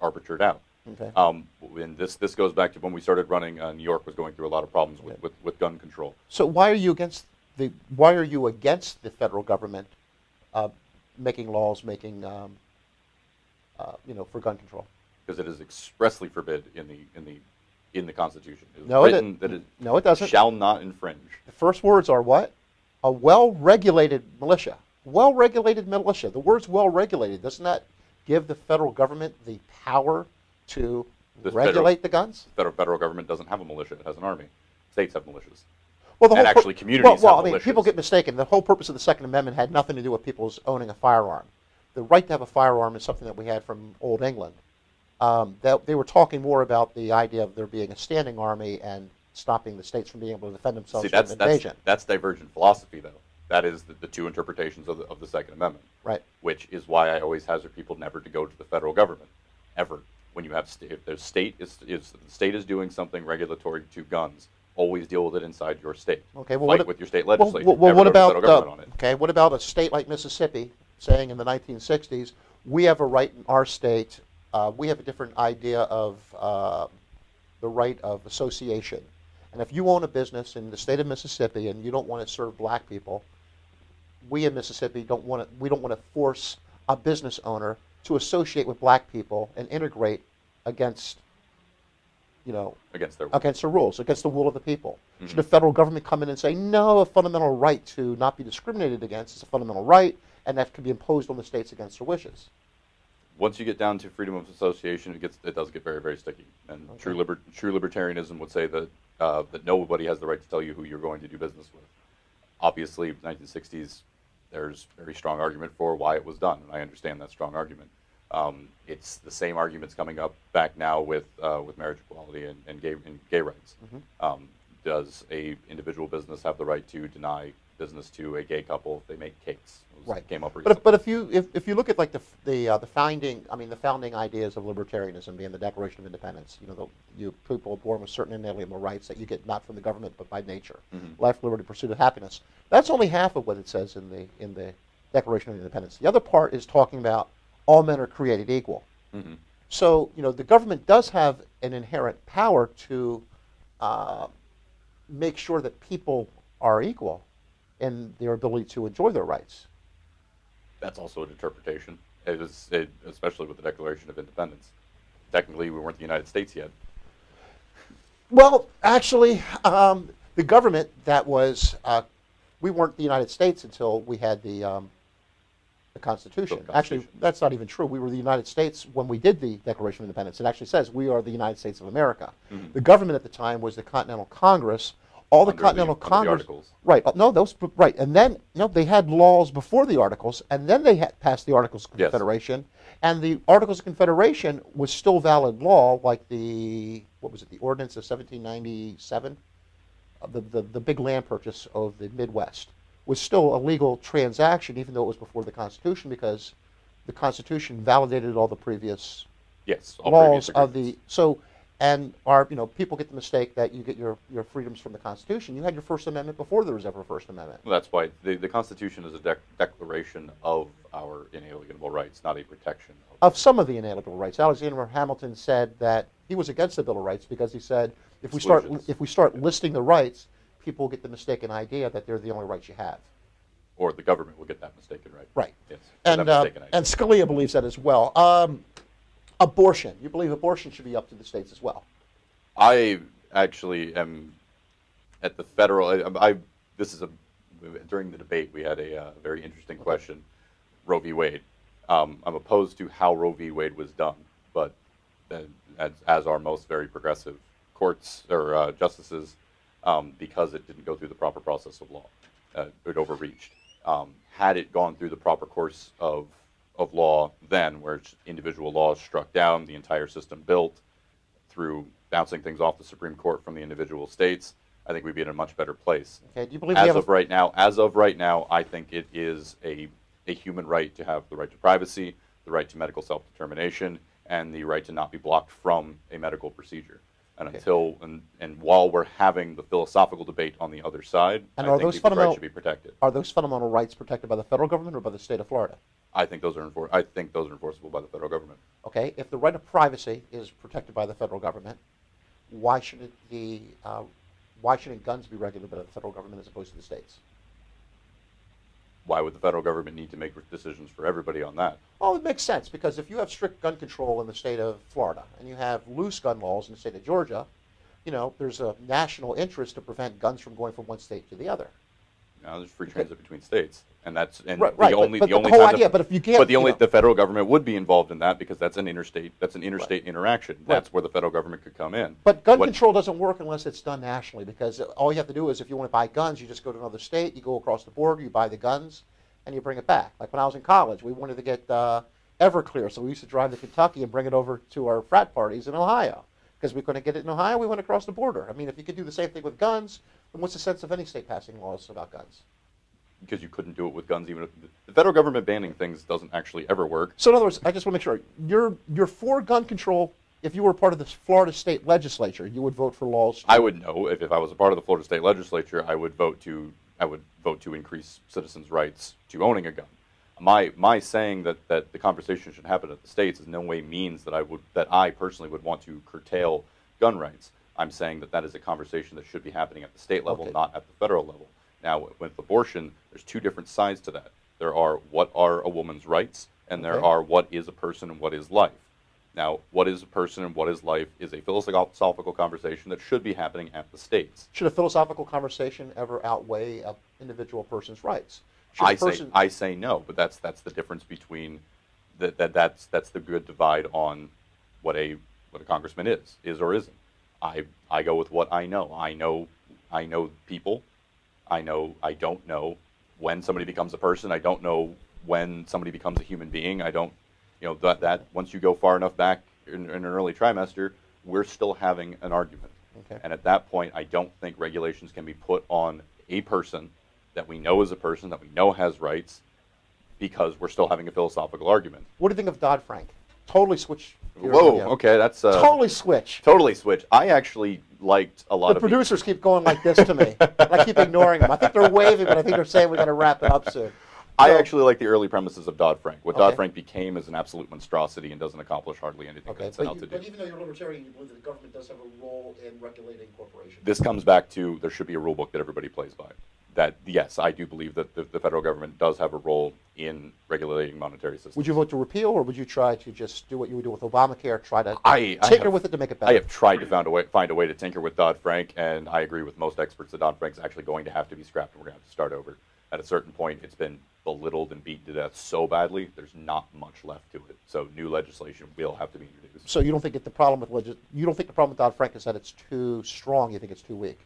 arbitered out. Okay. And this goes back to when we started running. New York was going through a lot of problems with gun control. So why are you against the federal government making laws, for gun control? Because it is expressly forbid in the Constitution. It is No, written that it doesn't. Shall not infringe. The first words are what? A well-regulated militia. Well-regulated militia. The words well-regulated, doesn't that give the federal government the power to regulate the guns? The federal government doesn't have a militia. It has an army. States have militias. Well, Communities have militias. people get mistaken. The whole purpose of the Second Amendment had nothing to do with people's owning a firearm. The right to have a firearm is something that we had from Old England. They were talking more about the idea of there being a standing army and stopping the states from being able to defend themselves from invasion. That's divergent philosophy, though. That is the two interpretations of the Second Amendment. Right. Which is why I always hazard people never to go to the federal government, ever. When you have if the state is doing something regulatory to guns, always deal with it inside your state. Okay. Well, with your state legislature. Well, what about federal government on it. Okay? What about a state like Mississippi saying in the 1960s, we have a right in our state? We have a different idea of the right of association. And if you own a business in the state of Mississippi and you don't want to serve black people, we in Mississippi don't want to force a business owner to associate with black people and integrate against against the rules, against the will of the people. Mm-hmm. Should the federal government come in and say, no, a fundamental right to not be discriminated against is a fundamental right, and that can be imposed on the states against their wishes? Once you get down to freedom of association, it does get very, very sticky. And Okay. true libertarianism would say that that nobody has the right to tell you who you're going to do business with. Obviously, 1960s, there's very strong argument for why it was done, and I understand that strong argument. It's the same arguments coming up back now with marriage equality and gay rights. Mm-hmm. Does a individual business have the right to deny business to a gay couple if they make cakes? Right. Came up recently. But if you look at like the founding ideas of libertarianism being the Declaration of Independence, you people born with certain inalienable rights that you get not from the government but by nature, life, liberty, pursuit of happiness. That's only half of what it says in the Declaration of Independence. The other part is talking about all men are created equal. Mm-hmm. So the government does have an inherent power to make sure that people are equal in their ability to enjoy their rights. That's also an interpretation, especially with the Declaration of Independence. technically we weren't the United States yet. Well, actually, the government that was, we weren't the United States until we had the Constitution. Actually, that's not even true. We were the United States when we did the Declaration of Independence. It actually says we are the United States of America. Mm-hmm. The government at the time was the Continental Congress. All the Continental Congress, Articles. right? No, those right, and then they had laws before the Articles, and then they had passed the Articles of Confederation, and the Articles of Confederation was still valid law, like the Ordinance of 1797, the big land purchase of the Midwest was still a legal transaction, even though it was before the Constitution, because the Constitution validated all the previous laws of the And people get the mistake that you get your freedoms from the Constitution. You had your First Amendment before there was ever a First Amendment. Well, that's why the Constitution is a declaration of our inalienable rights, not a protection of some of the inalienable rights. Alexander Hamilton said that he was against the Bill of Rights because he said if we start listing the rights, people get the mistaken idea that they're the only rights you have. Or the government will get that mistaken right. Right. Yes. And Scalia believes that as well. Abortion. You believe abortion should be up to the states as well? I actually am at the federal. During the debate we had a very interesting question. Roe v. Wade. I'm opposed to how Roe v. Wade was done, but as are most very progressive courts or justices, because it didn't go through the proper process of law, it overreached. Had it gone through the proper course of law then, where individual laws struck down, the entire system built through bouncing things off the Supreme Court from the individual states, I think we'd be in a much better place. Okay. Do you believe as of right now, I think it is a human right to have the right to privacy, the right to medical self-determination, and the right to not be blocked from a medical procedure. And and while we're having the philosophical debate on the other side, I think these rights should be protected. Are those fundamental rights protected by the federal government or by the state of Florida? I think those are enforceable by the federal government. Okay, if the right of privacy is protected by the federal government, why shouldn't guns be regulated by the federal government as opposed to the states? Why would the federal government need to make decisions for everybody on that? Well, it makes sense, because if you have strict gun control in the state of Florida and you have loose gun laws in the state of Georgia, there's a national interest to prevent guns from going from one state to the other. Now, there's free transit between states, and the federal government would be involved in that because that's an interstate interaction. That's where the federal government could come in. But gun control doesn't work unless it's done nationally, because all you have to do is, if you want to buy guns, you just go to another state, you go across the border, you buy the guns, and you bring it back. Like when I was in college, we wanted to get Everclear, so we used to drive to Kentucky and bring it over to our frat parties in Ohio. Because we couldn't get it in Ohio, we went across the border. I mean, if you could do the same thing with guns, then what's the sense of any state passing laws about guns? Because you couldn't do it with guns, even if the federal government banning things doesn't actually ever work. So in other words, I just want to make sure, you're for gun control. If you were part of the Florida state legislature, you would vote for laws. I would know if I was a part of the Florida state legislature, I would vote to increase citizens' rights to owning a gun. My saying that the conversation should happen at the states in no way means that I personally would want to curtail gun rights. I'm saying that is a conversation that should be happening at the state level, not at the federal level. Now, with abortion, there's two different sides to that. There are what are a woman's rights, and there are what is a person and what is life. Now, what is a person and what is life is a philosophical conversation that should be happening at the states. Should a philosophical conversation ever outweigh an individual person's rights? I say no, but that's the difference between that's the good divide on what a congressman is or isn't. I go with what I know. I know people. I don't know when somebody becomes a person. I don't know when somebody becomes a human being. I don't, that once you go far enough back in an early trimester, we're still having an argument. Okay. And at that point, I don't think regulations can be put on a person that we know is a person, that we know has rights, because we're still having a philosophical argument. What do you think of Dodd-Frank? Totally switch. Whoa, okay, that's... totally switch. Totally switch. I actually liked a lot of... The producers keep going like this to me. I keep ignoring them. I think they're waving, but I think they're saying we got to wrap it up soon. I actually like the early premises of Dodd-Frank. What Dodd-Frank became is an absolute monstrosity and doesn't accomplish hardly anything that it's set out to do. But even though you're libertarian, you believe that the government does have a role in regulating corporations. This comes back to there should be a rule book that everybody plays by. that yes, I do believe that the federal government does have a role in regulating monetary systems. Would you vote to repeal, or would you try to just do what you would do with Obamacare, try to tinker with it to make it better? I have tried to find a way to tinker with Dodd-Frank, and I agree with most experts that Dodd-Frank is actually going to have to be scrapped, and we're going to have to start over. At a certain point, it's been belittled and beaten to death so badly, there's not much left to it. So new legislation will have to be introduced. So you don't think that the problem with Dodd-Frank is that it's too strong? You think it's too weak?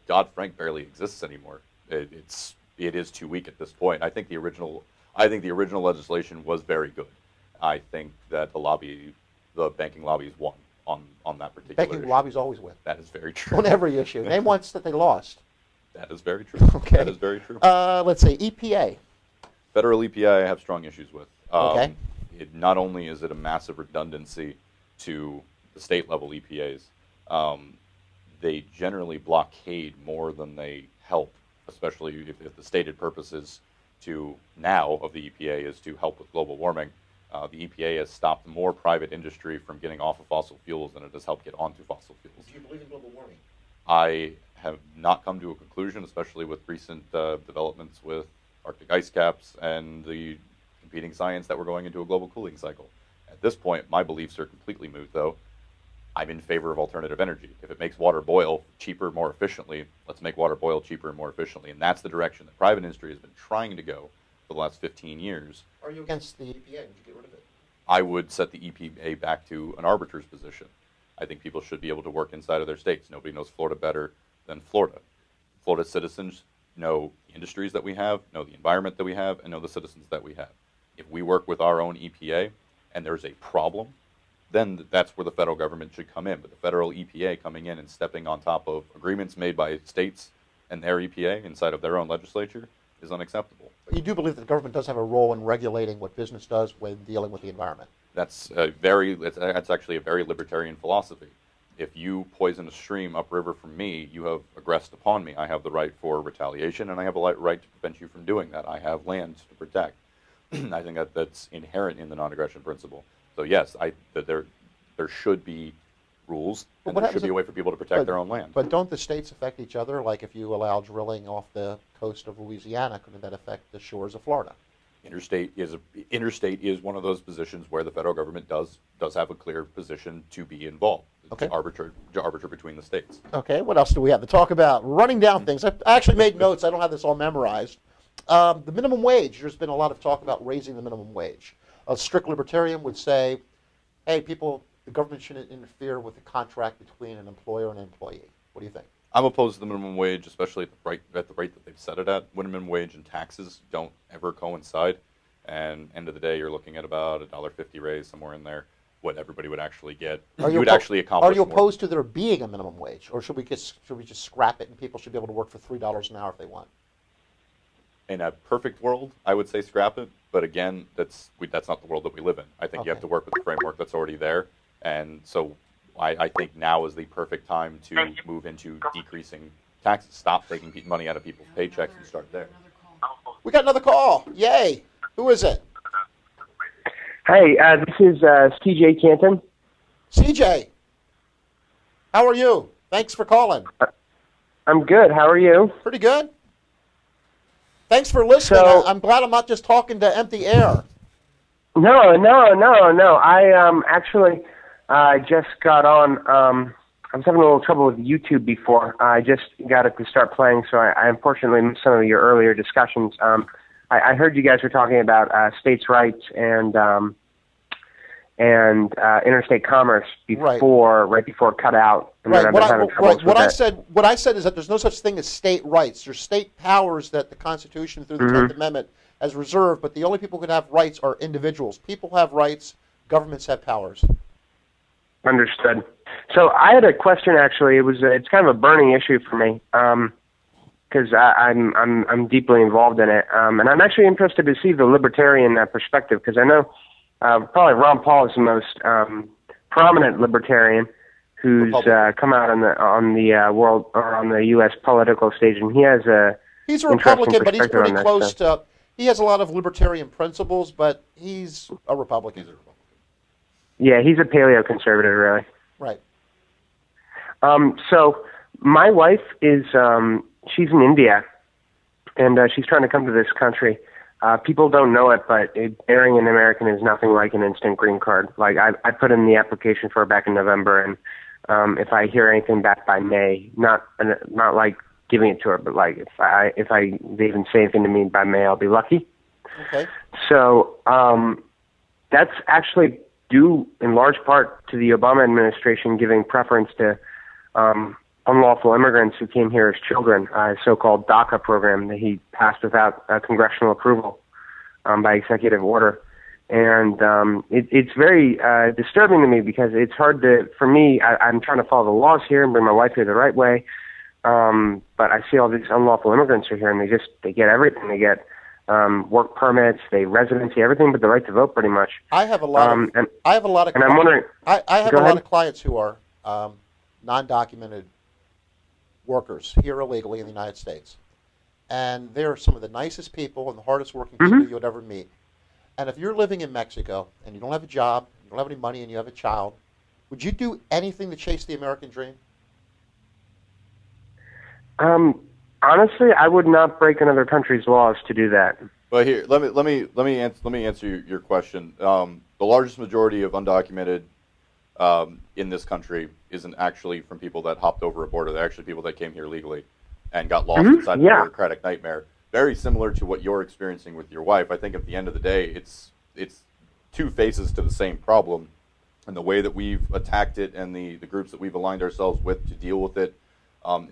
Dodd-Frank barely exists anymore. It is too weak at this point. I think the original legislation was very good. I think that the banking lobbies won on that particular Banking issue. lobbies always win. That is very true. On every issue. Name once that they lost. That is very true. Okay. That is very true. Let's say EPA. Federal EPA, I have strong issues with. Okay. Not only is it a massive redundancy to the state level EPAs, they generally blockade more than they help, especially if the stated purpose is of the EPA is to help with global warming. The EPA has stopped more private industry from getting off of fossil fuels than it has helped get onto fossil fuels. Do you believe in global warming? I have not come to a conclusion, especially with recent developments with Arctic ice caps and the competing science that we're going into a global cooling cycle. At this point, my beliefs are completely moot, though. I'm in favor of alternative energy. If it makes water boil cheaper, more efficiently, let's make water boil cheaper and more efficiently. And that's the direction that private industry has been trying to go for the last 15 years. Are you against the EPA? Would you get rid of it? I would set the EPA back to an arbiter's position. I think people should be able to work inside of their states. Nobody knows Florida better than Florida. Florida citizens know the industries that we have, know the environment that we have, and know the citizens that we have. If we work with our own EPA and there's a problem, then that's where the federal government should come in. But the federal EPA coming in and stepping on top of agreements made by states and their EPA inside of their own legislature is unacceptable. But you do believe that the government does have a role in regulating what business does when dealing with the environment? That's actually a very libertarian philosophy. If you poison a stream upriver from me, you have aggressed upon me. I have the right for retaliation, and I have a right to prevent you from doing that. I have land to protect. I think that's inherent in the non-aggression principle. So yes, there should be rules, and there should be a way for people to protect their own land. But don't the states affect each other? Like if you allow drilling off the coast of Louisiana, couldn't that affect the shores of Florida? Interstate is one of those positions where the federal government does have a clear position to be involved. Okay. To arbiter between the states. Okay, what else do we have to talk about? Running down things. I actually made notes. I don't have this all memorized. The minimum wage. There's been a lot of talk about raising the minimum wage. A strict libertarian would say, hey, the government shouldn't interfere with the contract between an employer and an employee. What do you think? I'm opposed to the minimum wage, especially at the rate that they've set it at. Minimum wage and taxes don't ever coincide. And end of the day, you're looking at about a $1.50 raise, somewhere in there. What everybody would actually get. You would actually accomplish. Are you opposed more. to there being a minimum wage, or should we just scrap it and people should be able to work for $3 an hour if they want? In a perfect world, I would say scrap it. But again, that's not the world that we live in. I think you have to work with the framework that's already there. And so I think now is the perfect time to move into decreasing taxes. Stop taking money out of people's paychecks and start there. We got another call. Yay. Who is it? Hey, this is CJ Canton. CJ, how are you? Thanks for calling. I'm good. How are you? Pretty good. Thanks for listening. So, I'm glad I'm not just talking to empty air. No. I actually just got on. I was having a little trouble with YouTube before. I just got it to start playing, so I unfortunately missed some of your earlier discussions. I heard you guys were talking about states' rights and interstate commerce right before it cut out. And right. Then I've been having troubles with What I said is that there's no such thing as state rights. There's state powers that the Constitution through the 10th Amendment has reserved, but the only people who can have rights are individuals. People have rights. Governments have powers. Understood. So I had a question. Actually, it's kind of a burning issue for me. Because I'm deeply involved in it, and I'm actually interested to see the libertarian perspective. Because I know probably Ron Paul is the most prominent libertarian who's come out on the world or on the U.S. political stage, and he's a Republican, but he's pretty close to. He has a lot of libertarian principles, but he's a Republican. Yeah, he's a paleoconservative, really. Right. So my wife is. She's in India, and she's trying to come to this country. People don't know it, but marrying an American is nothing like an instant green card. Like I put in the application for it back in November, and if I hear anything back by May, not like giving it to her, but like if they even say anything to me by May, I'll be lucky. Okay. So that's actually due in large part to the Obama administration giving preference to unlawful immigrants who came here as children, a so-called DACA program that he passed without congressional approval by executive order. And it's very disturbing to me because it's hard for me, I'm trying to follow the laws here and bring my wife here the right way. But I see all these unlawful immigrants are here, and they get everything. They get work permits, residency, everything but the right to vote, pretty much. I have a lot of. And I'm wondering. I have Go a lot ahead. of clients who are non-documented workers here illegally in the United States, and they're some of the nicest people and the hardest working people you would ever meet. And if you're living in Mexico and you don't have a job, you don't have any money, and you have a child, would you do anything to chase the American dream? Honestly, I would not break another country's laws to do that. But here, let me answer your question. The largest majority of undocumented in this country isn't actually from people that hopped over a border. They're actually people that came here legally and got lost inside the bureaucratic nightmare. Very similar to what you're experiencing with your wife. I think at the end of the day, it's two faces to the same problem, and the way that we've attacked it and the groups that we've aligned ourselves with to deal with it,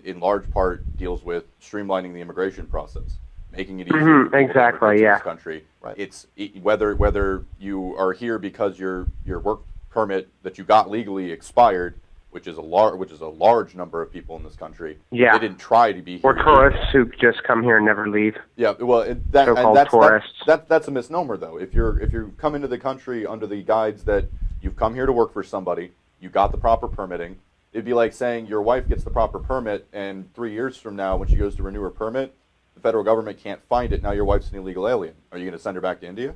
in large part deals with streamlining the immigration process, making it easier for people to immigrate to this country. Right. It's whether you are here because your work permit that you got legally expired, which is a large number of people in this country. Yeah. They didn't try to be here. Or tourists who just come here and never leave. Yeah, well, So-called tourists. That's a misnomer, though. If you come into the country under the guise that you've come here to work for somebody, you got the proper permitting. It'd be like saying your wife gets the proper permit, and 3 years from now, when she goes to renew her permit, the federal government can't find it. Now your wife's an illegal alien. Are you going to send her back to India?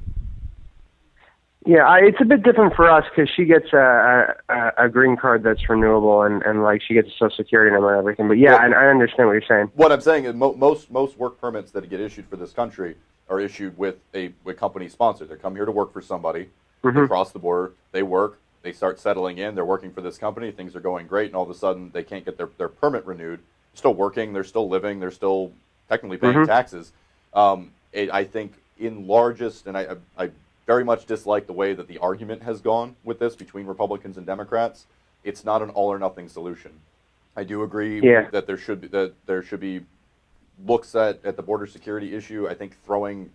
Yeah, it's a bit different for us because she gets a green card that's renewable, and like she gets a Social Security number and everything. But yeah, Well, I understand what you're saying. What I'm saying is most work permits that get issued for this country are issued with a company sponsor. They come here to work for somebody. They cross the border. They work. They start settling in. They're working for this company. Things are going great, and all of a sudden they can't get their permit renewed. They're still working. They're still living. They're still technically paying taxes. I think in largest, and I very much dislike the way that the argument has gone with this between Republicans and Democrats. It's not an all or nothing solution. I do agree that there should be looks at the border security issue. I think throwing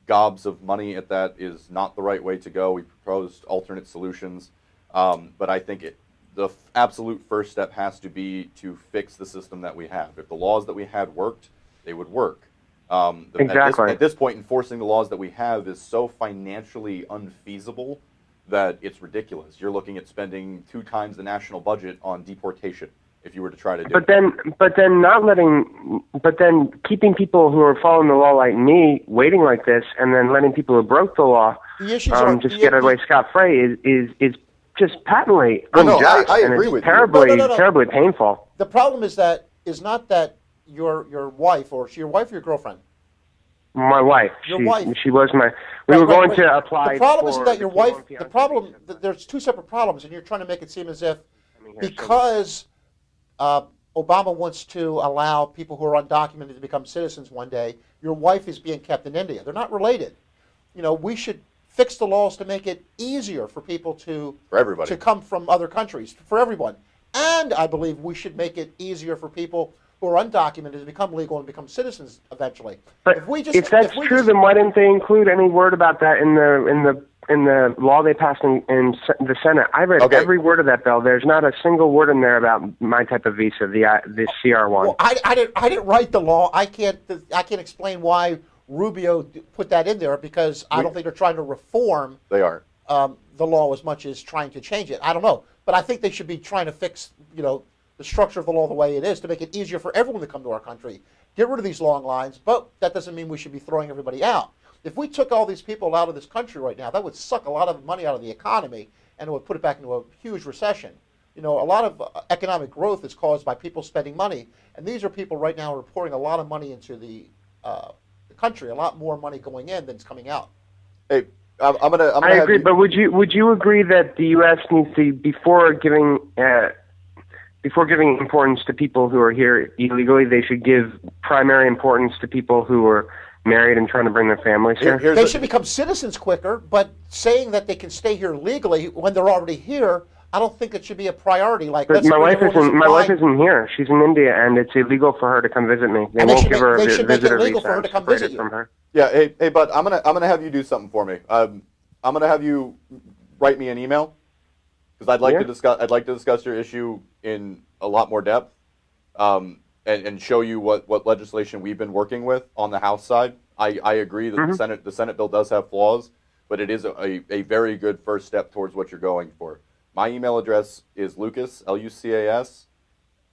gobs of money at that is not the right way to go. We proposed alternate solutions, but I think the absolute first step has to be to fix the system that we have. If the laws that we had worked, they would work. Exactly. At this point, enforcing the laws that we have is so financially unfeasible that it's ridiculous. You're looking at spending 2 times the national budget on deportation if you were to try to do it. But then keeping people who are following the law like me waiting like this, and then letting people who broke the law just get away scot-free is just patently unjust. I agree with you. Terribly painful. The problem is not that your wife, or your wife or your girlfriend? My wife. Your wife. She was my. We were going to apply. The problem isn't for that your wife. K1 The problem. There's 2 separate problems, and you're trying to make it seem as if because Obama wants to allow people who are undocumented to become citizens one day, your wife is being kept in India. They're not related. We should fix the laws to make it easier for people to come from other countries, for everyone. And I believe we should make it easier for people who are undocumented to become legal and become citizens eventually. But if that's true, then why didn't they include any word about that in the law they passed in the Senate? I read every word of that bill. There's not a single word in there about my type of visa, this CR1. Well, I didn't write the law. I can't explain why Rubio put that in there because I don't think they're trying to reform. They are. The law as much as trying to change it. I don't know, but I think they should be trying to fix the structure of the law the way it is to make it easier for everyone to come to our country. Get rid of these long lines, but that doesn't mean we should be throwing everybody out. If we took all these people out of this country right now, that would suck a lot of money out of the economy, and it would put it back into a huge recession. A lot of economic growth is caused by people spending money, and these are people right now who are pouring a lot of money into the the country. A lot more money going in than is coming out. Hey, I'm gonna I agree, but would you agree that the U.S. needs to, before giving importance to people who are here illegally, they should give primary importance to people who are married and trying to bring their families here? They should become citizens quicker, but saying that they can stay here legally when they're already here, I don't think it should be a priority. Like, but my wife isn't here. She's in India, and it's illegal for her to come visit me. They won't give her a visitor visa for her to come visit you. From her. Yeah, hey, bud, I'm gonna have you do something for me. I'm gonna have you write me an email because I'd like to discuss your issue in a lot more depth, and show you what legislation we've been working with on the House side. I agree that the Senate bill does have flaws, but it is a very good first step towards what you're going for. My email address is Lucas, Lucas,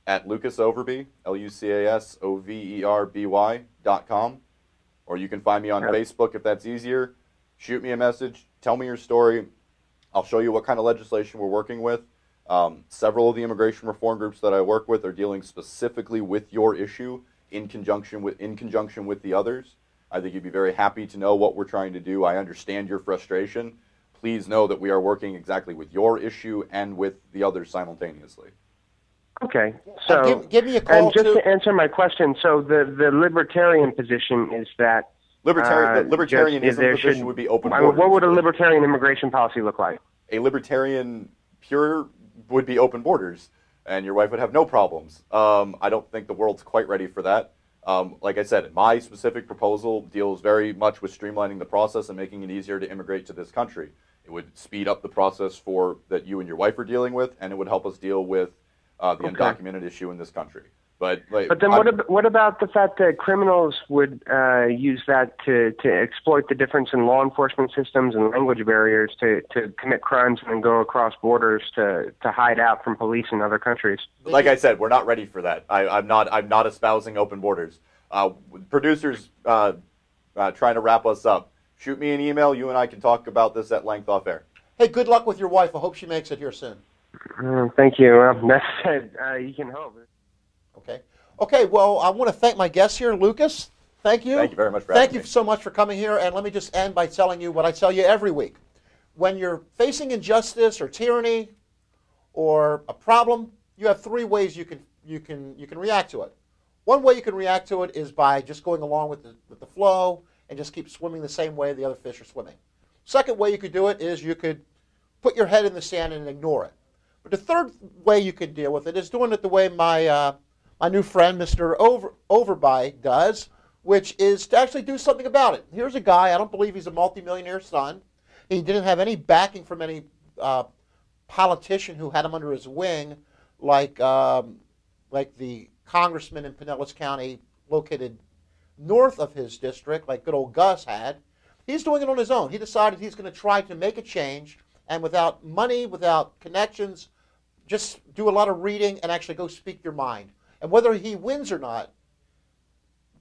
at lucasoverby, LucasOverby.com, or you can find me on Facebook if that's easier. Shoot me a message, tell me your story. I'll show you what kind of legislation we're working with. Several of the immigration reform groups that I work with are dealing specifically with your issue in conjunction with the others. I think you'd be very happy to know what we're trying to do. I understand your frustration. Please know that we are working exactly with your issue and with the others simultaneously. Okay, so give me a call. And just to answer my question, so the libertarian position is that the libertarianism position would be open borders. What would a libertarian immigration policy look like? A libertarian pure would be open borders, and your wife would have no problems. I don't think the world's quite ready for that. Like I said, my specific proposal deals very much with streamlining the process and making it easier to immigrate to this country. It would speed up the process that you and your wife are dealing with, and it would help us deal with the undocumented issue in this country. But then what about the fact that criminals would use that to exploit the difference in law enforcement systems and language barriers to commit crimes and then go across borders to hide out from police in other countries? Like I said, we're not ready for that. I'm not espousing open borders. Producers trying to wrap us up. Shoot me an email. You and I can talk about this at length off air. Hey, good luck with your wife. I hope she makes it here soon. Thank you. That's it. You can hope. Okay, well, I want to thank my guest here, Lucas. Thank you. Thank you very much for having me. Thank you so much for coming here, and let me just end by telling you what I tell you every week. When you're facing injustice or tyranny or a problem, you have three ways you can react to it. One way you can react to it is by just going along with the flow and just keep swimming the same way the other fish are swimming. Second way you could do it is you could put your head in the sand and ignore it. But the third way you could deal with it is doing it the way my new friend, Mr. Overby, does, which is to actually do something about it. Here's a guy, I don't believe he's a multimillionaire son. He didn't have any backing from any politician who had him under his wing, like the congressman in Pinellas County located north of his district, like good old Gus had. He's doing it on his own. He decided he's going to try to make a change, and without money, without connections, just do a lot of reading and actually go speak your mind. And whether he wins or not,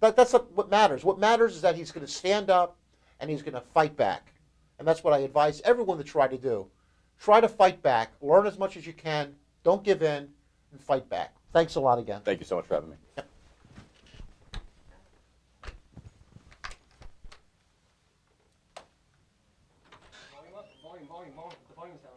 that's not what matters. What matters is that he's going to stand up and he's going to fight back. And that's what I advise everyone to try to do. Try to fight back. Learn as much as you can. Don't give in and fight back. Thanks a lot again. Thank you so much for having me. Yep. Volume up, volume, the volume sound.